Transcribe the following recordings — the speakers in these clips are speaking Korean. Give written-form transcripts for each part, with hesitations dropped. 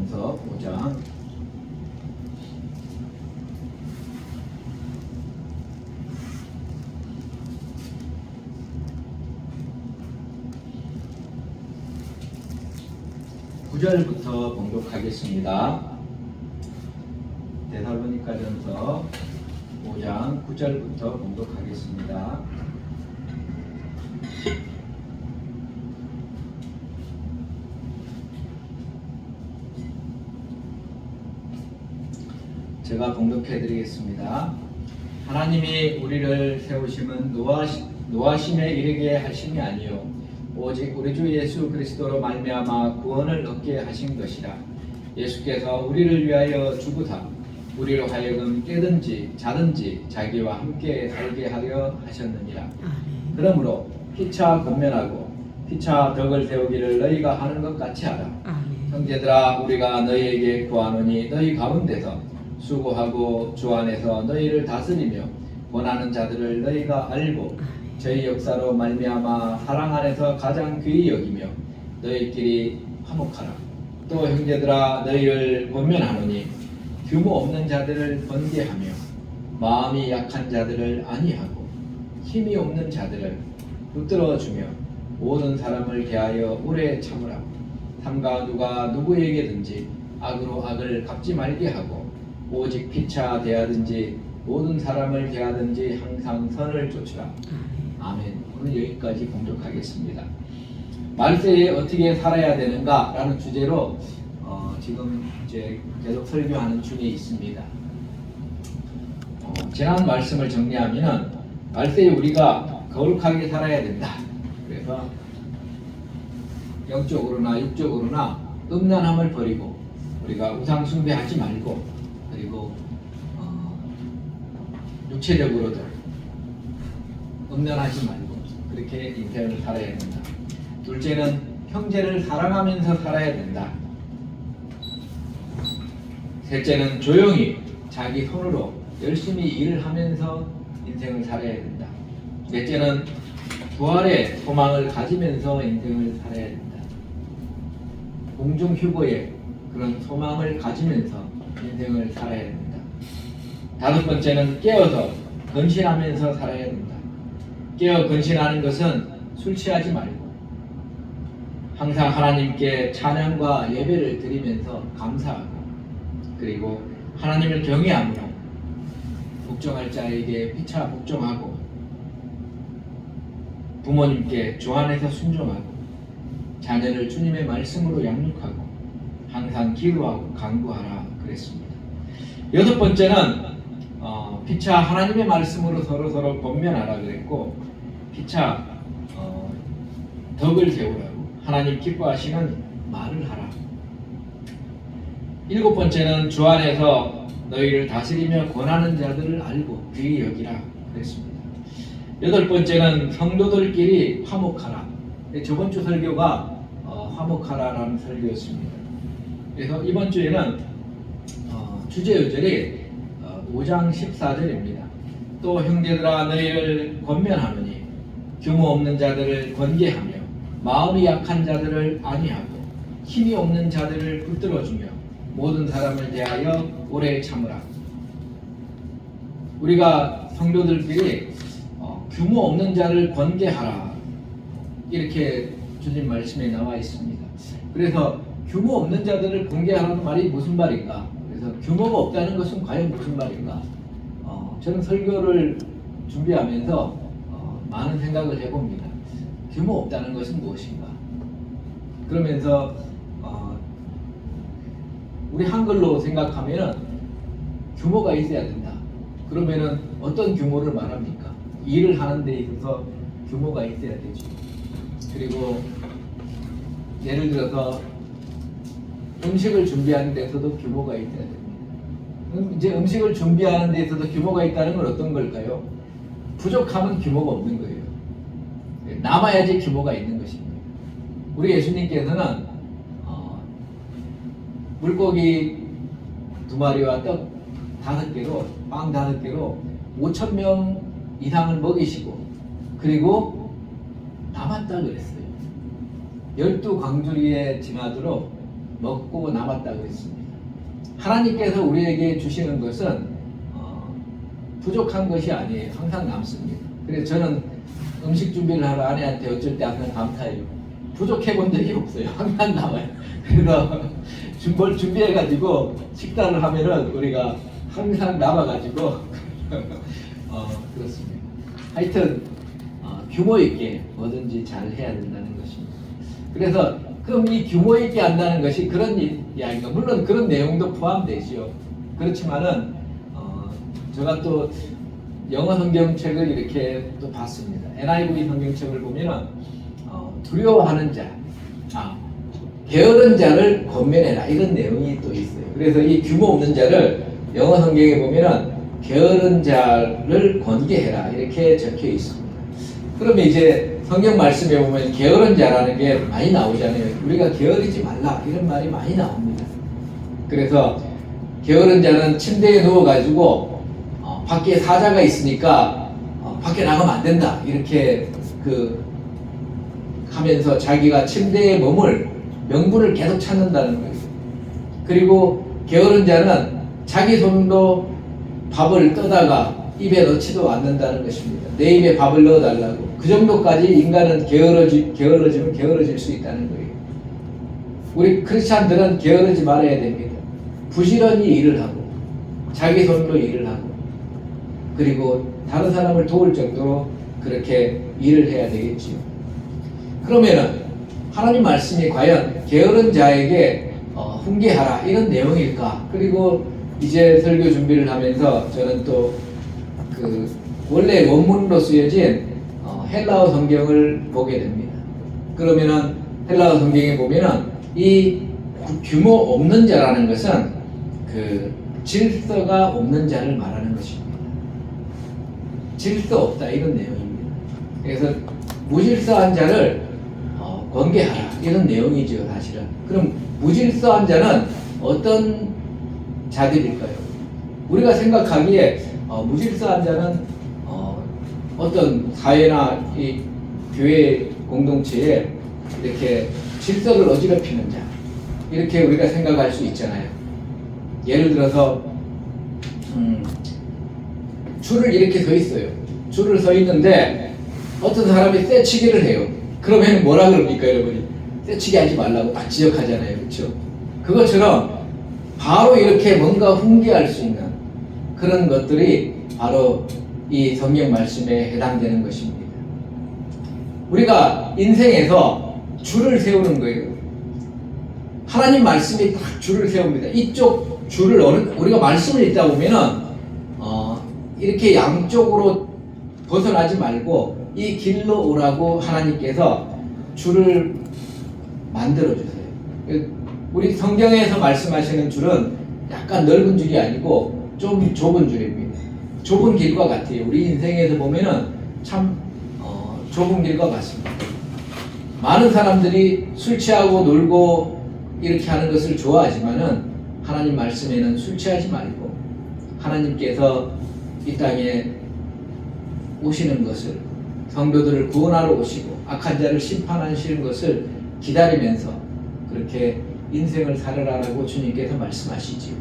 데살로니가전서 5장 9절부터 봉독하겠습니다. 데살로니가전서 5장 9절부터 봉독하겠습니다. 제가 봉독해 드리겠습니다. 하나님이 우리를 세우심은 노하심에 이르게 하심이 아니요 오직 우리 주 예수 그리스도로 말미암아 구원을 얻게 하신 것이라. 예수께서 우리를 위하여 죽으사 우리로 하여금 깨든지 자든지 자기와 함께 살게 하려 하셨느니라. 그러므로 피차 권면하고 피차 덕을 세우기를 너희가 하는 것 같이 하라. 형제들아, 우리가 너희에게 구하노니 너희 가운데서 수고하고 주 안에서 너희를 다스리며 원하는 자들을 너희가 알고 저희 역사로 말미암아 사랑 안에서 가장 귀히 여기며 너희끼리 화목하라. 또 형제들아, 너희를 권면하노니 규모 없는 자들을 번개하며 마음이 약한 자들을 안위하고 힘이 없는 자들을 붙들어주며 모든 사람을 대하여 오래 참으라. 삼가 누가 누구에게든지 악으로 악을 갚지 말게 하고 오직 피차 대하든지 모든 사람을 대하든지 항상 선을 쫓으라. 아멘. 오늘 여기까지 봉독하겠습니다. 말세에 어떻게 살아야 되는가 라는 주제로 지금 이제 계속 설교하는 중에 있습니다. 지난 말씀을 정리하면은 말세에 우리가 거룩하게 살아야 된다. 그래서 영적으로나 육적으로나 음란함을 버리고 우리가 우상 숭배하지 말고 그리고 육체적으로도 음란하지 말고 그렇게 인생을 살아야 된다. 둘째는 형제를 사랑하면서 살아야 된다. 셋째는 조용히 자기 손으로 열심히 일을 하면서 인생을 살아야 된다. 넷째는 부활의 소망을 가지면서 인생을 살아야 된다. 공중 휴거에 그런 소망을 가지면서 인생을 살아야 된다. 다섯 번째는 깨어서 건신하면서 살아야 된다. 깨어 건신하는 것은 술 취하지 말고 항상 하나님께 찬양과 예배를 드리면서 감사하고 그리고 하나님을 경외함으로 복종할 자에게 피차 복종하고 부모님께 주 안에서 순종하고 자녀를 주님의 말씀으로 양육하고 항상 기도하고 간구하라 그랬습니다. 여섯 번째는 피차 하나님의 말씀으로 서로 권면하라 그랬고 피차 덕을 세우라고 하나님 기뻐하시는 말을 하라. 일곱 번째는 주 안에서 너희를 다스리며 권하는 자들을 알고 귀히 여기라 그랬습니다. 여덟 번째는 성도들끼리 화목하라. 저번 주 설교가 화목하라라는 설교였습니다. 그래서 이번 주에는 주제 요절이 5장 14절입니다. 또 형제들아, 너희를 권면하노니 규모 없는 자들을 권계하며 마음이 약한 자들을 안위하고 힘이 없는 자들을 붙들어주며 모든 사람을 대하여 오래 참으라. 우리가 성도들끼리 규모 없는 자를 권계하라 이렇게 주님 말씀에 나와 있습니다. 그래서 규모 없는 자들을 권계하라는 말이 무슨 말인가? 그래서 규모가 없다는 것은 과연 무슨 말인가? 저는 설교를 준비하면서 많은 생각을 해봅니다. 규모 없다는 것은 무엇인가? 그러면서 우리 한글로 생각하면은 규모가 있어야 된다. 그러면은 어떤 규모를 말합니까? 일을 하는 데 있어서 규모가 있어야 되죠. 그리고 예를 들어서 음식을 준비하는 데서도 규모가 있어야 됩니다. 이제 음식을 준비하는 데서도 규모가 있다는 건 어떤 걸까요? 부족하면 규모가 없는 거예요. 남아야지 규모가 있는 것입니다. 우리 예수님께서는 물고기 2마리와 떡 5개로 빵 5개로 5,000명 이상을 먹이시고 그리고 남았다 그랬어요. 12 광주리에 지나도록 먹고 남았다고 했습니다. 하나님께서 우리에게 주시는 것은 부족한 것이 아니에요. 항상 남습니다. 그래서 저는 음식 준비를 하러 아내한테 어쩔 때 항상 감사해요. 부족해 본 적이 없어요. 항상 남아요. 그래서 뭘 준비해가지고 식단을 하면은 우리가 항상 남아가지고 그렇습니다. 하여튼 규모 있게 뭐든지 잘 해야 된다는 것입니다. 그래서 그럼 이 규모 있게 한다는 것이 그런 이야기가 물론 그런 내용도 포함되지요. 그렇지만은 제가 또 영어 성경책을 이렇게 또 봤습니다. NIV 성경책을 보면은 두려워하는 자, 게으른 자를 권면해라 이런 내용이 또 있어요. 그래서 이 규모 없는 자를 영어 성경에 보면은 게으른 자를 권계해라 이렇게 적혀 있습니다. 그러면 이제 성경 말씀에 보면 게으른 자라는 게 많이 나오잖아요. 우리가 게으르지 말라 이런 말이 많이 나옵니다. 그래서 게으른 자는 침대에 누워가지고 밖에 사자가 있으니까 밖에 나가면 안 된다 이렇게 하면서 자기가 침대에 머물 명분을 계속 찾는다는 거예요. 그리고 게으른 자는 자기 손으로 밥을 떠다가 입에 넣지도 않는다는 것입니다. 내 입에 밥을 넣어달라고. 그 정도까지 인간은 게을러지면 게을러질 수 있다는 거예요. 우리 크리스찬들은 게으르지 말아야 됩니다. 부지런히 일을 하고 자기 손으로 일을 하고 그리고 다른 사람을 도울 정도로 그렇게 일을 해야 되겠지요. 그러면은 하나님 말씀이 과연 게으른 자에게 훈계하라 이런 내용일까? 그리고 이제 설교 준비를 하면서 저는 또 원래 원문으로 쓰여진 헬라어 성경을 보게 됩니다. 그러면은 헬라어 성경에 보면은 이 규모 없는 자라는 것은 질서가 없는 자를 말하는 것입니다. 질서 없다 이런 내용입니다. 그래서 무질서한 자를 권계하라 이런 내용이죠 사실은. 그럼 무질서한 자는 어떤 자들일까요? 우리가 생각하기에 무질서한 자는 어떤 사회나 이 교회 공동체에 이렇게 질서를 어지럽히는 자 이렇게 우리가 생각할 수 있잖아요. 예를 들어서 줄을 이렇게 서 있어요. 줄을 서 있는데 어떤 사람이 떼치기를 해요. 그러면 뭐라 그럽니까 여러분이? 떼치기 하지 말라고 딱 지적하잖아요. 그렇죠? 그것처럼 바로 이렇게 뭔가 훈계할 수 있는 그런 것들이 바로 이 성경 말씀에 해당되는 것입니다. 우리가 인생에서 줄을 세우는 거예요. 하나님 말씀이 딱 줄을 세웁니다. 이쪽 줄을 우리가 말씀을 읽다 보면은 이렇게 양쪽으로 벗어나지 말고 이 길로 오라고 하나님께서 줄을 만들어 주세요. 우리 성경에서 말씀하시는 줄은 약간 넓은 줄이 아니고 좀 좁은 줄입니다. 좁은 길과 같아요. 우리 인생에서 보면은 참 좁은 길과 같습니다. 많은 사람들이 술 취하고 놀고 이렇게 하는 것을 좋아하지만은 하나님 말씀에는 술 취하지 말고 하나님께서 이 땅에 오시는 것을 성도들을 구원하러 오시고 악한 자를 심판하시는 것을 기다리면서 그렇게 인생을 살아라라고 주님께서 말씀하시지요.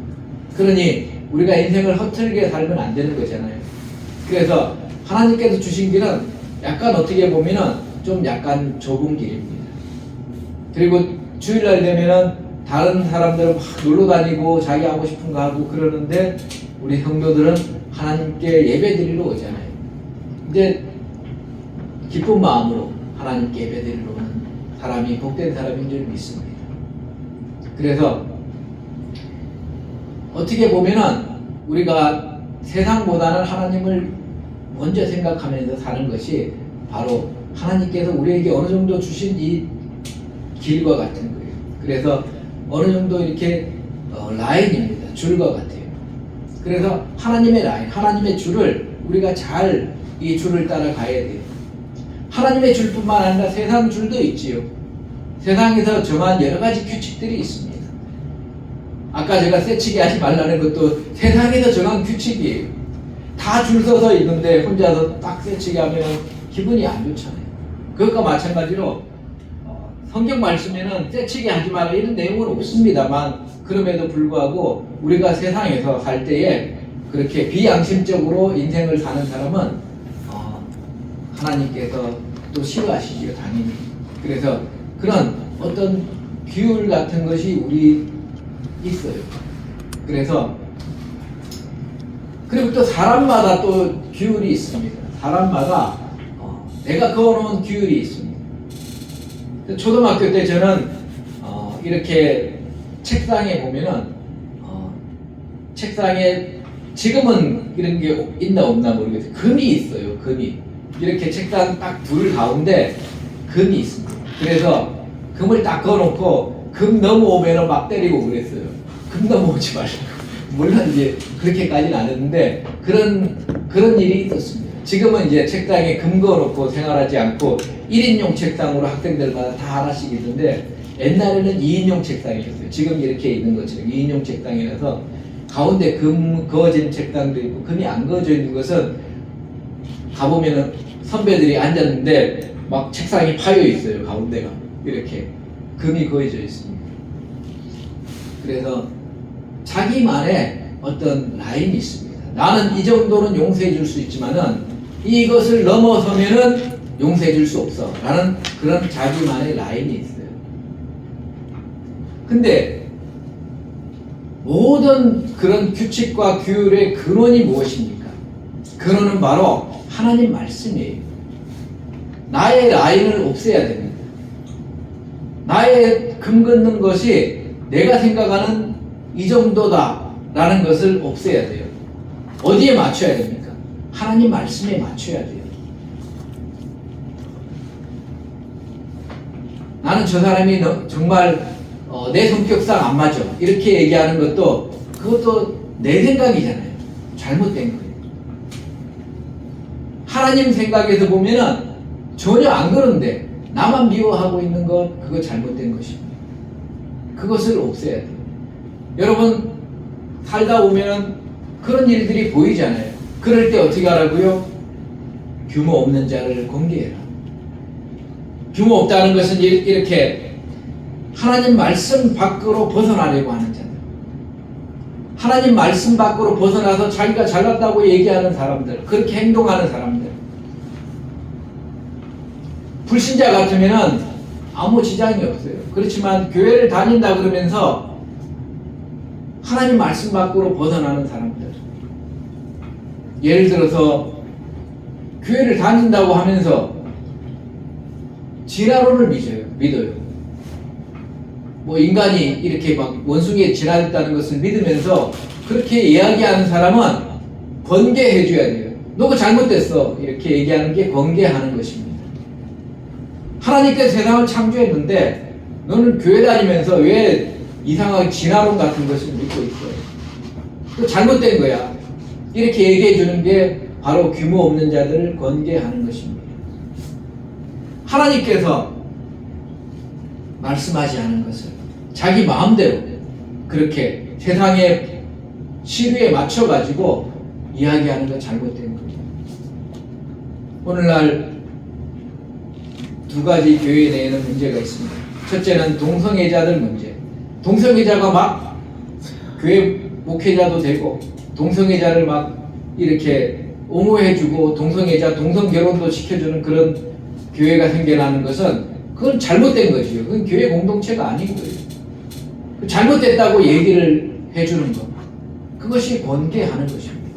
그러니 우리가 인생을 허틀게 살면 안 되는 거잖아요. 그래서 하나님께서 주신 길은 약간 어떻게 보면은 좀 약간 좁은 길입니다. 그리고 주일날 되면은 다른 사람들은 막 놀러 다니고 자기 하고 싶은 거 하고 그러는데 우리 성도들은 하나님께 예배 드리러 오잖아요. 이제 기쁜 마음으로 하나님께 예배 드리러 오는 사람이 복된 사람인 줄 믿습니다. 그래서 어떻게 보면은 우리가 세상보다는 하나님을 먼저 생각하면서 사는 것이 바로 하나님께서 우리에게 어느 정도 주신 이 길과 같은 거예요. 그래서 어느 정도 이렇게 라인입니다. 줄과 같아요. 그래서 하나님의 라인, 하나님의 줄을 우리가 잘 이 줄을 따라가야 돼요. 하나님의 줄뿐만 아니라 세상 줄도 있지요. 세상에서 정한 여러 가지 규칙들이 있습니다. 아까 제가 떼치기 하지 말라는 것도 세상에서 정한 규칙이에요. 다 줄 서서 있는데 혼자서 딱 떼치기 하면 기분이 안 좋잖아요. 그것과 마찬가지로 성경 말씀에는 떼치게 하지 마라 이런 내용은 없습니다만, 그럼에도 불구하고 우리가 세상에서 살 때에 그렇게 비양심적으로 인생을 사는 사람은 하나님께서 또 싫어하시지요, 당연히. 그래서 그런 어떤 규율 같은 것이 우리 있어요. 그래서 그리고 또 사람마다 또 규율이 있습니다. 사람마다 내가 그어놓은 규율이 있습니다. 초등학교 때 저는 이렇게 책상에 보면은 책상에 지금은 이런 게 있나 없나 모르겠어요. 금이 있어요. 금이 이렇게 책상 딱 둘 가운데 금이 있습니다. 그래서 금을 딱 그어놓고 금 넘어오면 막 때리고 그랬어요. 금 넘어오지 말라고. 물론 이제 그렇게까지는 안 했는데 그런 일이 있었습니다. 지금은 이제 책상에 금 그어놓고 생활하지 않고 1인용 책상으로 학생들마다 다 하나씩 있는데, 옛날에는 2인용 책상이었어요. 지금 이렇게 있는 것처럼 2인용 책상이라서 가운데 금 그어진 책상도 있고, 금이 안 그어져 있는 것은 가보면은 선배들이 앉았는데 막 책상이 파여 있어요. 가운데가 이렇게 금이 그어져 있습니다. 그래서 자기만의 어떤 라인이 있습니다. 나는 이 정도는 용서해 줄 수 있지만은 이것을 넘어서면은 용서해 줄 수 없어 라는 그런 자기만의 라인이 있어요. 근데 모든 그런 규칙과 규율의 근원이 무엇입니까? 근원은 바로 하나님 말씀이에요. 나의 라인을 없애야 됩니다. 나의 금 긋는 것이 내가 생각하는 이 정도다 라는 것을 없애야 돼요. 어디에 맞춰야 됩니까? 하나님 말씀에 맞춰야 돼요. 나는 저 사람이 정말 내 성격상 안 맞아 이렇게 얘기하는 것도 그것도 내 생각이잖아요. 잘못된 거예요. 하나님 생각에서 보면은 전혀 안 그런데 나만 미워하고 있는 것, 그거 잘못된 것입니다. 그것을 없애야 돼요. 여러분 살다 보면은 그런 일들이 보이잖아요. 그럴 때 어떻게 하라고요? 규모 없는 자를 공개해라. 규모 없다는 것은 이렇게 하나님 말씀 밖으로 벗어나려고 하는 자들, 하나님 말씀 밖으로 벗어나서 자기가 잘났다고 얘기하는 사람들, 그렇게 행동하는 사람들. 불신자 같으면은 아무 지장이 없어요. 그렇지만 교회를 다닌다 그러면서 하나님 말씀 밖으로 벗어나는 사람들, 예를 들어서 교회를 다닌다고 하면서 진화론을 믿어요. 뭐 인간이 이렇게 막 원숭이에 진화했다는 것을 믿으면서 그렇게 이야기하는 사람은 번개해 줘야 돼요. 너 그거 잘못됐어 이렇게 얘기하는 게 번개하는 것입니다. 하나님께서 세상을 창조했는데 너는 교회 다니면서 왜 이상하게 진화론 같은 것을 믿고 있어요? 그거 잘못된 거야. 이렇게 얘기해 주는 게 바로 규모 없는 자들을 권계하는 것입니다. 하나님께서 말씀하지 않은 것을 자기 마음대로 그렇게 세상의 시류에 맞춰가지고 이야기하는 건 잘못된 거예요. 오늘날 두 가지 교회 내에는 문제가 있습니다. 첫째는 동성애자들 문제. 동성애자가 막 교회 목회자도 되고 동성애자를 막 이렇게 옹호해주고 동성애자 동성결혼도 시켜주는 그런 교회가 생겨나는 것은 그건 잘못된 거지요. 그건 교회 공동체가 아닌 거예요. 잘못됐다고 얘기를 해주는 것, 그것이 권계하는 것입니다.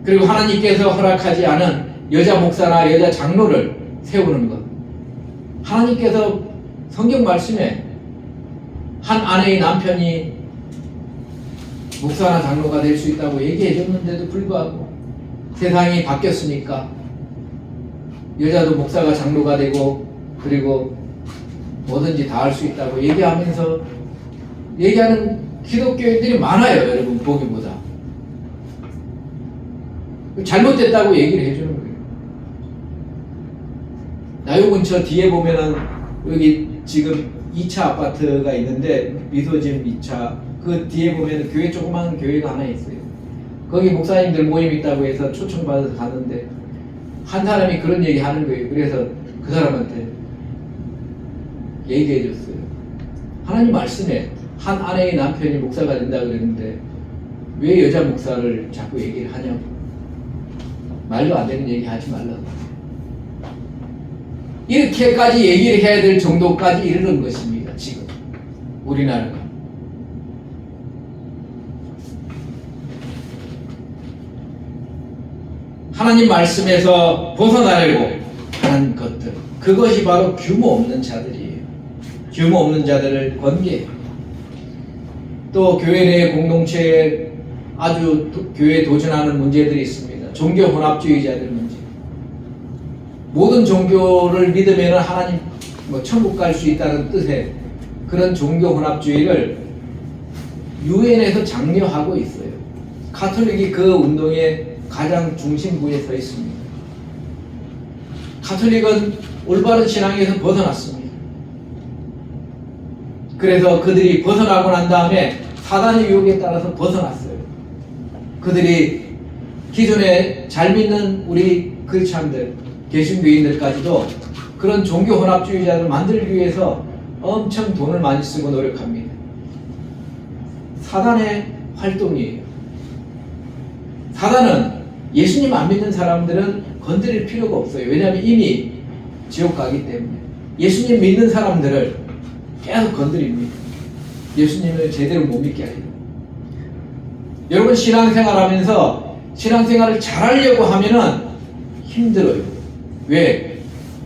그리고 하나님께서 허락하지 않은 여자 목사나 여자 장로를 세우는 것, 하나님께서 성경 말씀에 한 아내의 남편이 목사나 장로가 될 수 있다고 얘기해 줬는데도 불구하고 세상이 바뀌었으니까 여자도 목사가 장로가 되고 그리고 뭐든지 다 할 수 있다고 얘기하면서 얘기하는 기독교인들이 많아요. 여러분 보기보다 잘못됐다고 얘기를 해주는 거예요. 나요근처 뒤에 보면은 여기 지금 2차 아파트가 있는데 미소진 2차 그 뒤에 보면 교회 조그마한 교회가 하나 있어요. 거기 목사님들 모임 있다고 해서 초청받아서 가는데 한 사람이 그런 얘기 하는 거예요. 그래서 그 사람한테 얘기해 줬어요. 하나님 말씀에 한 아내의 남편이 목사가 된다 그랬는데 왜 여자 목사를 자꾸 얘기를 하냐고. 말도 안 되는 얘기 하지 말라고. 이렇게까지 얘기를 해야 될 정도까지 이르는 것입니다. 지금 우리나라가. 하나님 말씀에서 벗어나려고 하는 것들, 그것이 바로 규모 없는 자들이에요. 규모 없는 자들을 권계해요. 또 교회 내 공동체에 아주 교회에 도전하는 문제들이 있습니다. 종교 혼합주의자들 문제. 모든 종교를 믿으면 하나님 천국 갈 수 있다는 뜻의 그런 종교 혼합주의를 유엔에서 장려하고 있어요. 가톨릭이 그 운동의 가장 중심부에 서 있습니다. 가톨릭은 올바른 신앙에서 벗어났습니다. 그래서 그들이 벗어나고 난 다음에 사단의 유혹에 따라서 벗어났어요. 그들이 기존에 잘 믿는 우리 크리스찬들, 개신교인들까지도 그런 종교 혼합주의자를 만들기 위해서 엄청 돈을 많이 쓰고 노력합니다. 사단의 활동이에요. 사단은 예수님 안 믿는 사람들은 건드릴 필요가 없어요. 왜냐하면 이미 지옥 가기 때문에. 예수님 믿는 사람들을 계속 건드립니다. 예수님을 제대로 못 믿게 하려고. 여러분 신앙생활 하면서 신앙생활을 잘하려고 하면은 힘들어요. 왜?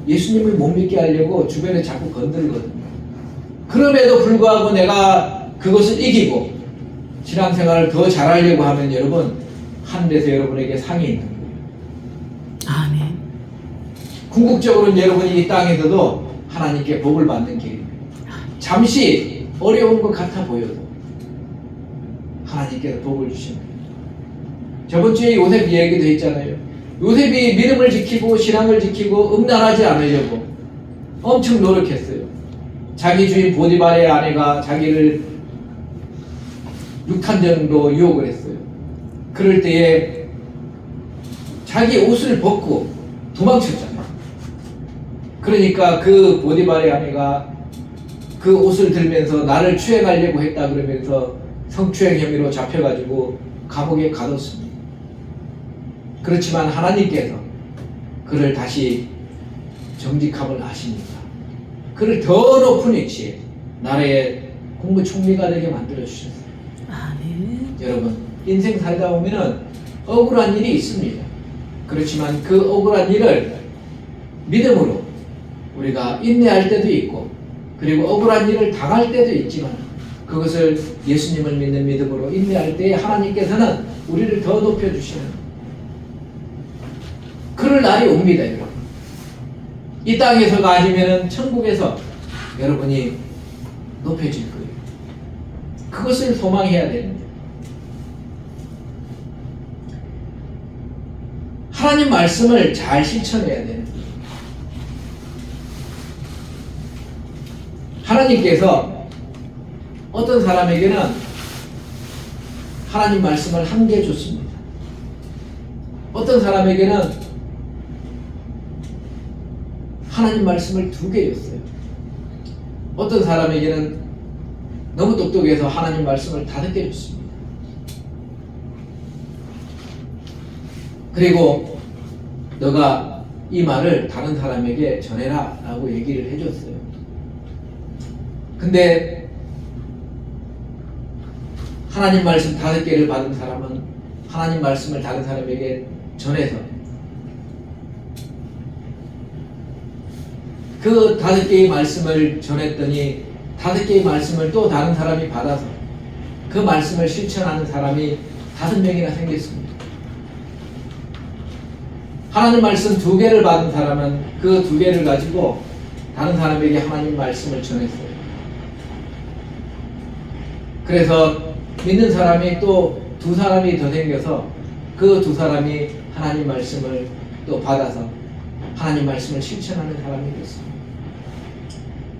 예수님을 못 믿게 하려고 주변에 자꾸 건들거든요. 그럼에도 불구하고 내가 그것을 이기고 신앙생활을 더 잘하려고 하면 여러분 하늘에서 여러분에게 상이 있는 거예요. 아멘. 궁극적으로는 여러분이 이 땅에서도 하나님께 복을 받는 길입니다. 잠시 어려운 것 같아 보여도 하나님께서 복을 주십니다. 저번 주에 요셉 이야기도 했잖아요. 요셉이 믿음을 지키고 신앙을 지키고 음란하지 않으려고 엄청 노력했어요. 자기 주인 보디발의 아내가 자기를 6탄전으로 유혹을 했어요. 그럴 때에 자기 옷을 벗고 도망쳤잖아요. 그러니까 그 보디발의 아내가 그 옷을 들면서 나를 추행하려고 했다 그러면서 성추행 혐의로 잡혀가지고 감옥에 가뒀습니다. 그렇지만 하나님께서 그를 다시 정직함을 하십니다. 그를 더 높은 위치에 나라의 국무총리가 되게 만들어 주셨어요. 아멘. 여러분 인생 살다 보면은 억울한 일이 있습니다. 그렇지만 그 억울한 일을 믿음으로 우리가 인내할 때도 있고 그리고 억울한 일을 당할 때도 있지만 그것을 예수님을 믿는 믿음으로 인내할 때에 하나님께서는 우리를 더 높여주시는 그럴 날이 옵니다. 여러분 이 땅에서가 아니면은 천국에서 여러분이 높여질 거예요. 그것을 소망해야 됩니다. 하나님 말씀을 잘 실천해야 되는 거예요. 하나님께서 어떤 사람에게는 하나님 말씀을 한 개 줬습니다. 어떤 사람에게는 하나님 말씀을 2개 줬어요. 어떤 사람에게는 너무 똑똑해서 하나님 말씀을 5개 줬습니다. 그리고 너가 이 말을 다른 사람에게 전해라 라고 얘기를 해줬어요. 근데 하나님 말씀 5개를 받은 사람은 하나님 말씀을 다른 사람에게 전해서 그 5개의 말씀을 전했더니 5개의 말씀을 또 다른 사람이 받아서 그 말씀을 실천하는 사람이 5명이나 생겼습니다. 하나님 말씀 2개를 받은 사람은 그 2개를 가지고 다른 사람에게 하나님 말씀을 전했어요. 그래서 믿는 사람이 또 2사람이 더 생겨서 그 2사람이 하나님 말씀을 또 받아서 하나님 말씀을 실천하는 사람이 됐습니다.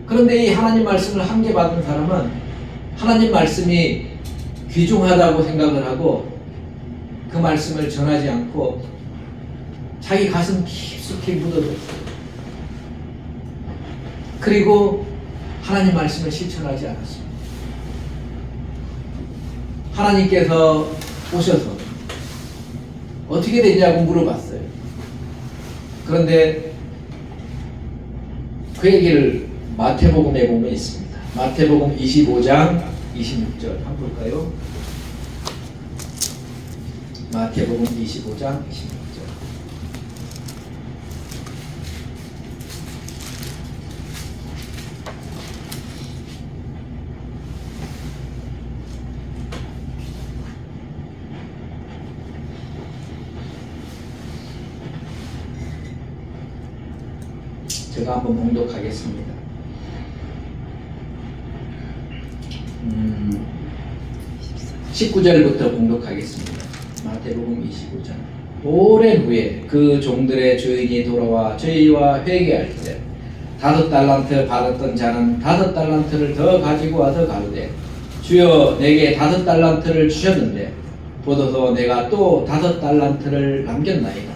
그런데 이 하나님 말씀을 1개 받은 사람은 하나님 말씀이 귀중하다고 생각을 하고 그 말씀을 전하지 않고 자기 가슴 깊숙이 묻어뒀어요. 그리고 하나님 말씀을 실천하지 않았습니다. 하나님께서 오셔서 어떻게 되냐고 물어봤어요. 그런데 그 얘기를 마태복음에 보면 있습니다. 마태복음 25장 26절 한번 볼까요? 마태복음 25장 26절. 제가 한번 봉독하겠습니다. 19절부터 봉독하겠습니다. 마태복음 25장. 오랜 후에 그 종들의 주인이 돌아와 저희와 회개할 때 5달란트 받았던 자는 5달란트를 더 가지고 와서 가로되 주여 내게 5달란트를 주셨는데 보소서 내가 또 5달란트를 남겼나이다.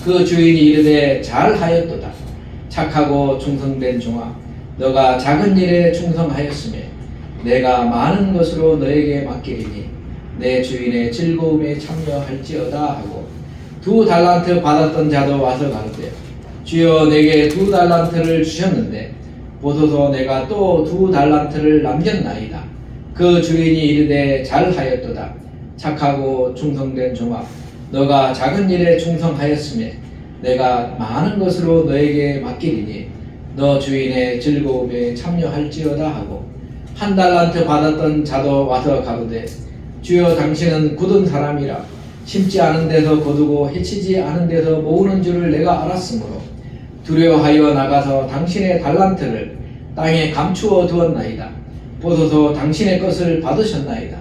그 주인이 이르되 잘하였도다. 착하고 충성된 종아, 너가 작은 일에 충성하였으며 내가 많은 것으로 너에게 맡기리니 내 주인의 즐거움에 참여할지어다 하고 2달란트 받았던 자도 와서 가로되 주여 내게 2달란트를 주셨는데 보소서 내가 또 2달란트를 남겼나이다. 그 주인이 이르되 잘하였도다. 착하고 충성된 종아, 너가 작은 일에 충성하였으며 내가 많은 것으로 너에게 맡기리니 너 주인의 즐거움에 참여할지어다 하고 1달란트 받았던 자도 와서 가로되 주여 당신은 굳은 사람이라 심지 않은 데서 거두고 해치지 않은 데서 모으는 줄을 내가 알았으므로 두려워하여 나가서 당신의 달란트를 땅에 감추어 두었나이다. 보소서 당신의 것을 받으셨나이다.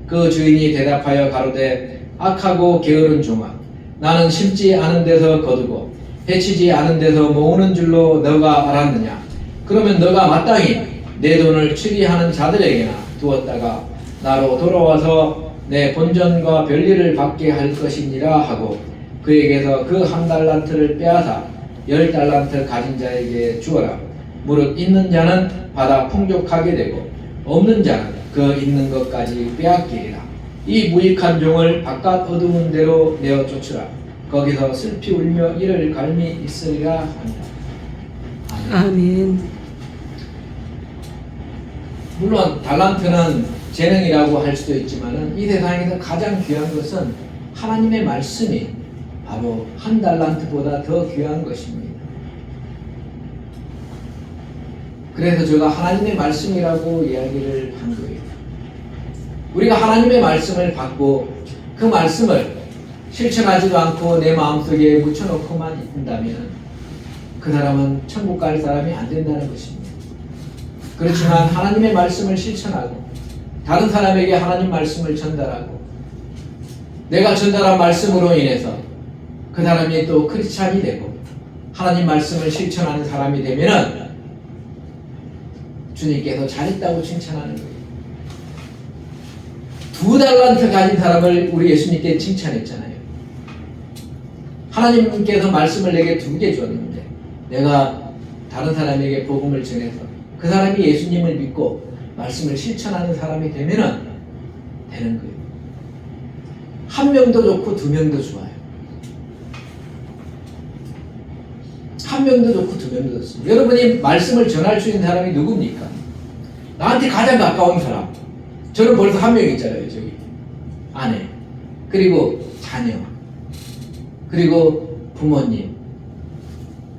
그 주인이 대답하여 가로되 악하고 게으른 종아, 나는 심지 않은 데서 거두고 해치지 않은 데서 모으는 줄로 너가 알았느냐? 그러면 너가 마땅히 내 돈을 추리하는 자들에게나 두었다가 나로 돌아와서 내 본전과 별일을 받게 할 것이니라 하고 그에게서 그 1달란트를 빼앗아 10달란트 가진 자에게 주어라. 무릇 있는 자는 받아 풍족하게 되고 없는 자는 그 있는 것까지 빼앗기리라. 이 무익한 종을 바깥 어두운 데로 내어 쫓으라. 거기서 슬피 울며 이를 갈미 있으리라 한다. 아멘. 물론 달란트는 재능이라고 할 수도 있지만 이 세상에서 가장 귀한 것은 하나님의 말씀이 바로 1달란트보다 더 귀한 것입니다. 그래서 제가 하나님의 말씀이라고 이야기를 한 거예요. 우리가 하나님의 말씀을 받고 그 말씀을 실천하지도 않고 내 마음속에 묻혀놓고만 있다면 그 사람은 천국 갈 사람이 안 된다는 것입니다. 그렇지만 하나님의 말씀을 실천하고 다른 사람에게 하나님 말씀을 전달하고 내가 전달한 말씀으로 인해서 그 사람이 또 크리스찬이 되고 하나님 말씀을 실천하는 사람이 되면은 주님께서 잘했다고 칭찬하는 거예요. 2달란트 가진 사람을 우리 예수님께 칭찬했잖아요. 하나님께서 말씀을 내게 2개 줬는데 내가 다른 사람에게 복음을 전해서 그 사람이 예수님을 믿고 말씀을 실천하는 사람이 되면은 되는 거예요. 1명도 좋고 2명도 좋아요. 1명도 좋고 2명도 좋습니다. 여러분이 말씀을 전할 수 있는 사람이 누굽니까? 나한테 가장 가까운 사람. 저는 벌써 1명 있잖아요. 저기 아내, 그리고 자녀, 그리고 부모님.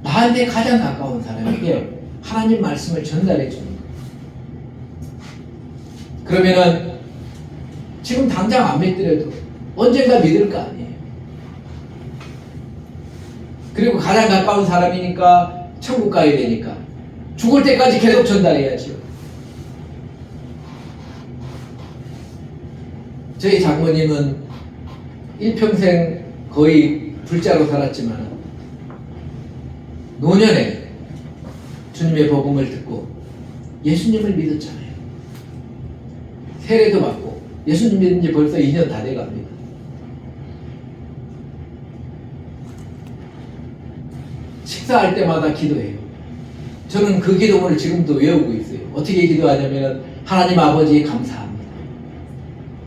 나한테 가장 가까운 사람에게 하나님 말씀을 전달해 주는 거예요. 그러면은 지금 당장 안 믿더라도 언젠가 믿을 거 아니에요. 그리고 가장 가까운 사람이니까 천국 가야 되니까 죽을 때까지 계속 전달해야죠. 저희 장모님은 일평생 거의 불자로 살았지만 노년에 주님의 복음을 듣고 예수님을 믿었잖아요. 세례도 받고 예수님 믿은 지 벌써 2년 다 돼갑니다. 식사할 때마다 기도해요. 저는 그 기도문을 지금도 외우고 있어요. 어떻게 기도하냐면 하나님 아버지 감사합니다.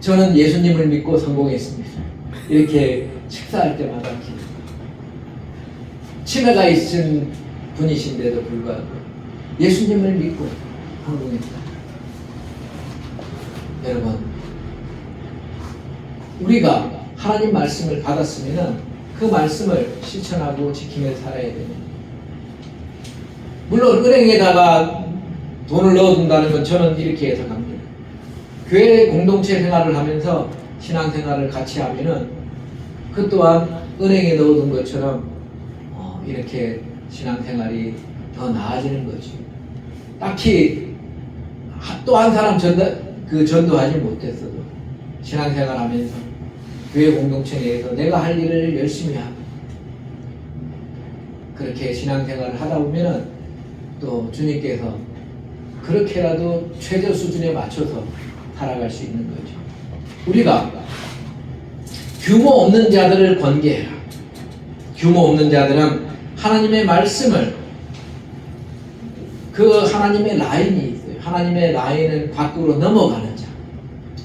저는 예수님을 믿고 성공했습니다. 이렇게 식사할 때마다 기도. 치매가 있은 분이신데도 불구하고 예수님을 믿고 성공했다. 여러분, 우리가 하나님 말씀을 받았으면 그 말씀을 실천하고 지키며 살아야 됩니다. 물론 은행에다가 돈을 넣어둔다는 건 저는 이렇게 해석합니다. 교회 공동체 생활을 하면서 신앙생활을 같이 하면은 그 또한 은행에 넣어둔 것처럼 이렇게 신앙생활이 더 나아지는 거지. 딱히 또 한 사람 전도하지 못했어도 신앙생활하면서 교회 공동체 내에서 내가 할 일을 열심히 하고 그렇게 신앙생활을 하다 보면은 또 주님께서 그렇게라도 최저 수준에 맞춰서 살아갈 수 있는 거죠. 우리가 규모 없는 자들을 권계해라. 규모 없는 자들은 하나님의 말씀을 그 하나님의 라인이 있어요. 하나님의 라인을 밖으로 넘어가는 자,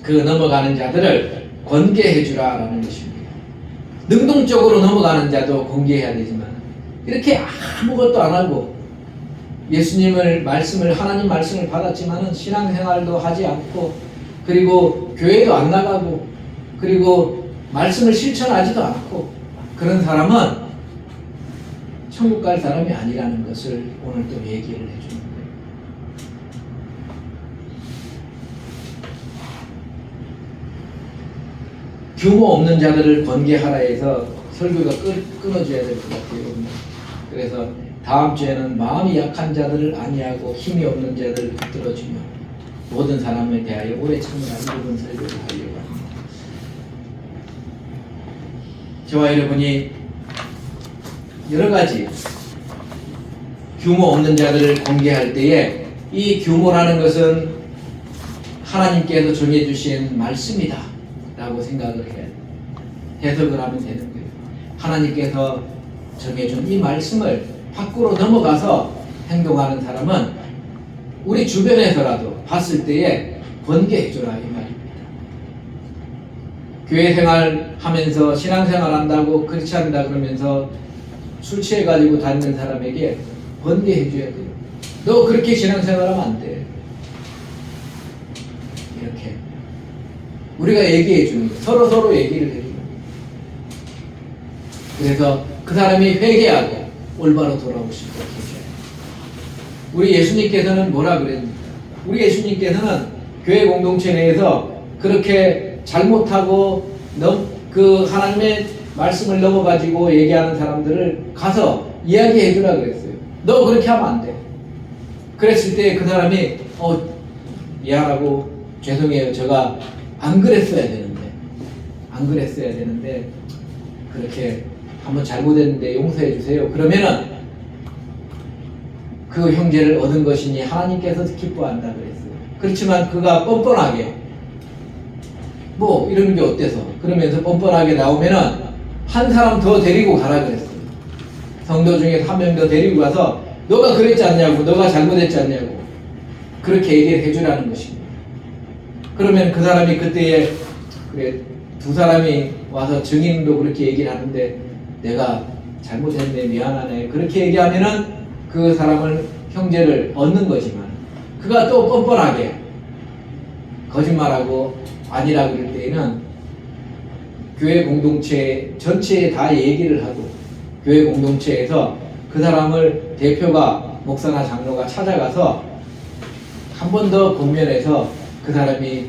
그 넘어가는 자들을 권계해 주라라는 것입니다. 능동적으로 넘어가는 자도 권계해야 되지만 이렇게 아무것도 안 하고 예수님을 말씀을 하나님 말씀을 받았지만은 신앙생활도 하지 않고 그리고 교회도 안 나가고 그리고 말씀을 실천하지도 않고 그런 사람은 천국 갈 사람이 아니라는 것을 오늘 또 얘기를 해주는 거예요. 규모 없는 자들을 권계하라 해서 설교가 끊어져야 될 것 같아요. 그래서 다음 주에는 마음이 약한 자들을 안위하고 힘이 없는 자들을 붙들어주며 모든 사람에 대하여 오래 참으라 이 부분 설교를 하려고 합니다. 저와 여러분이 여러 가지 규모 없는 자들을 권계할 때에 이 규모라는 것은 하나님께서 정해주신 말씀이다 라고 생각을 해야 돼요. 해석을 하면 되는 거예요. 하나님께서 정해준 이 말씀을 밖으로 넘어가서 행동하는 사람은 우리 주변에서라도 봤을 때에 권계해주라 이 말입니다. 교회 생활하면서 신앙생활 한다고 그렇지 않다 그러면서 술 취해가지고 다니는 사람에게 권계해줘야 돼요. 너 그렇게 신앙생활하면 안 돼. 이렇게 우리가 얘기해주는 거예요. 서로 얘기를 해주는 거예요. 그래서 그 사람이 회개하고 올바로 돌아올 수 있도록 해줘요. 우리 예수님께서는 뭐라 그랬습니까? 우리 예수님께서는 교회 공동체 내에서 그렇게 잘못하고 그 하나님의 말씀을 넘어가지고 얘기하는 사람들을 가서 이야기해 주라 그랬어요. 너 그렇게 하면 안 돼. 그랬을 때 그 사람이 미안하고 죄송해요. 제가 안 그랬어야 되는데 그렇게 한번 잘못했는데 용서해 주세요. 그러면은 그 형제를 얻은 것이니 하나님께서 기뻐한다 그랬어요. 그렇지만 그가 뻔뻔하게 뭐 이러는 게 어때서 그러면서 뻔뻔하게 나오면은 한 사람 더 데리고 가라 그랬어요. 성도 중에서 한 명 더 데리고 가서 너가 그랬지 않냐고, 너가 잘못했지 않냐고 그렇게 얘기를 해주라는 것입니다. 그러면 그 사람이 그때에 그래 두 사람이 와서 증인도 그렇게 얘기를 하는데 내가 잘못했네 미안하네 그렇게 얘기하면은 그 사람을 형제를 얻는 거지만 그가 또 뻔뻔하게 거짓말하고 아니라 그럴 때에는 교회 공동체 전체에 다 얘기를 하고 교회 공동체에서 그 사람을 대표가 목사나 장로가 찾아가서 한 번 더 권면해서 그 사람이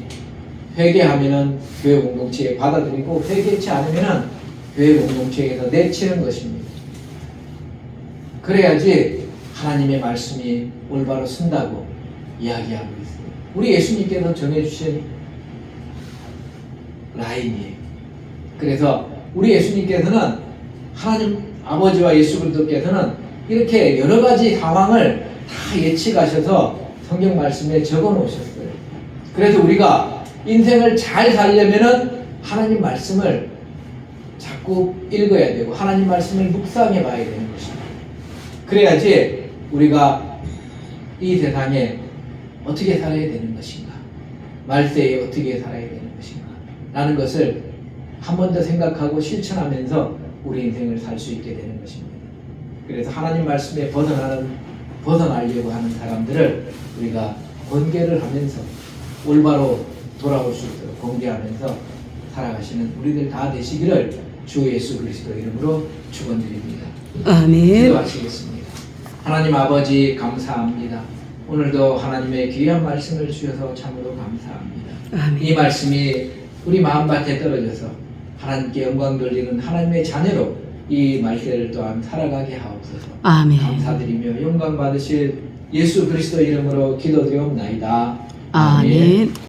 회개하면은 교회 공동체에 받아들이고 회개치 않으면은 교회 공동체에서 내치는 것입니다. 그래야지 하나님의 말씀이 올바로 쓴다고 이야기하고 있어요. 우리 예수님께서 정해주신 라인이에요. 그래서 우리 예수님께서는 하나님 아버지와 예수 그리스도께서는 이렇게 여러 가지 상황을 다 예측하셔서 성경 말씀에 적어 놓으셨어요. 그래서 우리가 인생을 잘 살려면은 하나님 말씀을 자꾸 읽어야 되고 하나님 말씀을 묵상해 봐야 되는 것입니다. 그래야지 우리가 이 세상에 어떻게 살아야 되는 것인가? 말세에 어떻게 살아야 되는 것인가? 라는 것을 한 번 더 생각하고 실천하면서 우리 인생을 살 수 있게 되는 것입니다. 그래서 하나님 말씀에 벗어나려고 하는 사람들을 우리가 권계를 하면서 올바로 돌아올 수 있도록 권계하면서 살아가시는 우리들 다 되시기를 주 예수 그리스도 이름으로 축원드립니다. 아멘. 기도하시겠습니다. 하나님 아버지 감사합니다. 오늘도 하나님의 귀한 말씀을 주셔서 참으로 감사합니다. 아멘. 이 말씀이 우리 마음밭에 떨어져서 하나님께 영광 돌리는 하나님의 자녀로 이 말세를 또한 살아가게 하옵소서. 아멘. 감사드리며 영광 받으실 예수 그리스도 이름으로 기도드리옵나이다. 아멘.